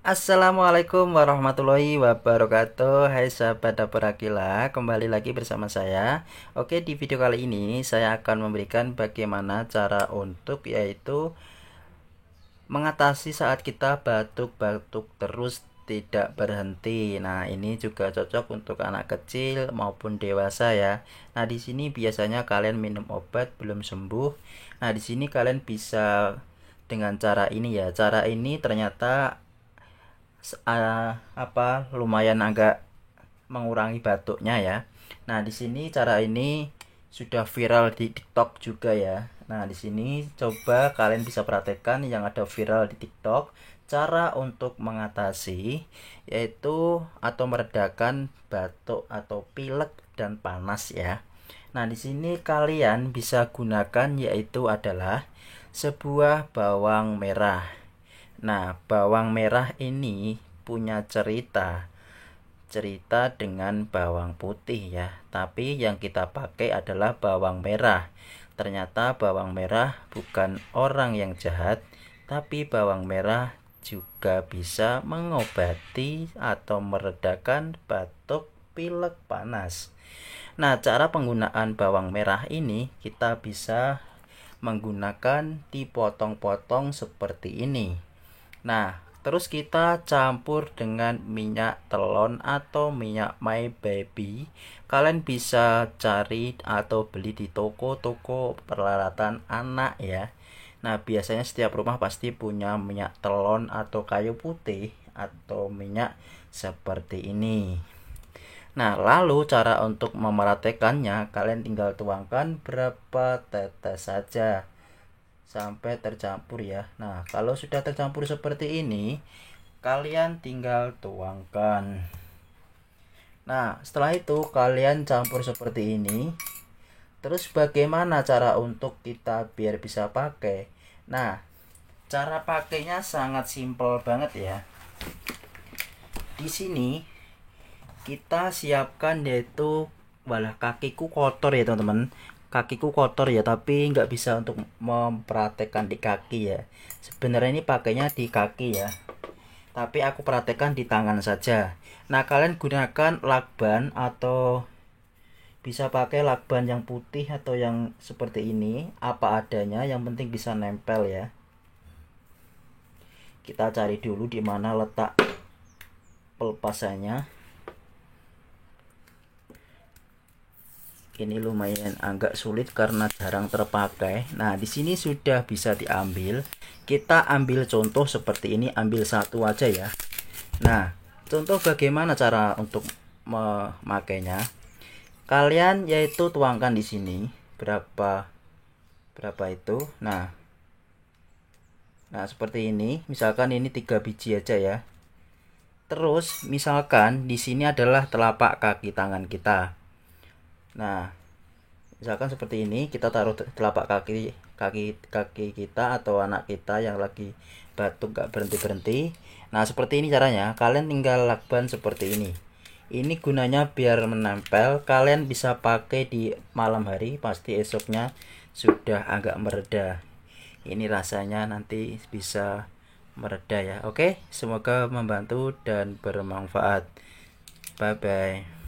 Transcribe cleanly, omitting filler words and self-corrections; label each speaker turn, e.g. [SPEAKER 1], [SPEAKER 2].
[SPEAKER 1] Assalamualaikum warahmatullahi wabarakatuh. Hai sahabat dapur Akila, kembali lagi bersama saya. Oke, di video kali ini saya akan memberikan bagaimana cara untuk yaitu mengatasi saat kita batuk-batuk terus tidak berhenti. Nah, ini juga cocok untuk anak kecil maupun dewasa ya. Nah, di sini biasanya kalian minum obat belum sembuh. Nah, di sini kalian bisa dengan cara ini ya. Cara ini ternyata lumayan agak mengurangi batuknya ya. Nah, di sini cara ini sudah viral di TikTok juga ya. Nah, di sini coba kalian bisa praktekkan yang ada viral di TikTok, cara untuk mengatasi yaitu atau meredakan batuk atau pilek dan panas ya. Nah, di sini kalian bisa gunakan yaitu adalah sebuah bawang merah. Nah, bawang merah ini punya cerita dengan bawang putih ya. Tapi yang kita pakai adalah bawang merah. Ternyata bawang merah bukan orang yang jahat, tapi bawang merah juga bisa mengobati atau meredakan batuk, pilek, panas. Nah, cara penggunaan bawang merah ini kita bisa menggunakan dipotong-potong seperti ini. Nah, terus kita campur dengan minyak telon atau minyak My Baby. Kalian bisa cari atau beli di toko-toko peralatan anak ya. Nah, biasanya setiap rumah pasti punya minyak telon atau kayu putih atau minyak seperti ini. Nah, lalu cara untuk memeratekannya, kalian tinggal tuangkan berapa tetes saja sampai tercampur ya. Nah, kalau sudah tercampur seperti ini, kalian tinggal tuangkan. Nah, setelah itu kalian campur seperti ini. Terus bagaimana cara untuk kita biar bisa pakai? Nah, cara pakainya sangat simpel banget ya. Di sini kita siapkan yaitu walah kakiku kotor ya teman-teman, kakiku kotor ya, tapi nggak bisa untuk mempraktekkan di kaki ya. Sebenarnya ini pakainya di kaki ya, tapi aku praktekkan di tangan saja. Nah, kalian gunakan lakban atau bisa pakai lakban yang putih atau yang seperti ini, apa adanya, yang penting bisa nempel ya. Kita cari dulu di mana letak pelepasannya. Ini lumayan agak sulit karena jarang terpakai. Nah, di sini sudah bisa diambil. Kita ambil contoh seperti ini, ambil satu aja ya. Nah, contoh bagaimana cara untuk memakainya. Kalian yaitu tuangkan di sini berapa itu. Nah, seperti ini. Misalkan ini 3 biji aja ya. Terus, misalkan di sini adalah telapak kaki tangan kita. Nah, misalkan seperti ini, kita taruh telapak kaki kita atau anak kita yang lagi batuk gak berhenti-berhenti. Nah, seperti ini caranya. Kalian tinggal lakban seperti ini. Ini gunanya biar menempel. Kalian bisa pakai di malam hari, pasti esoknya sudah agak mereda. Ini rasanya nanti bisa mereda ya. Oke, semoga membantu dan bermanfaat. Bye bye.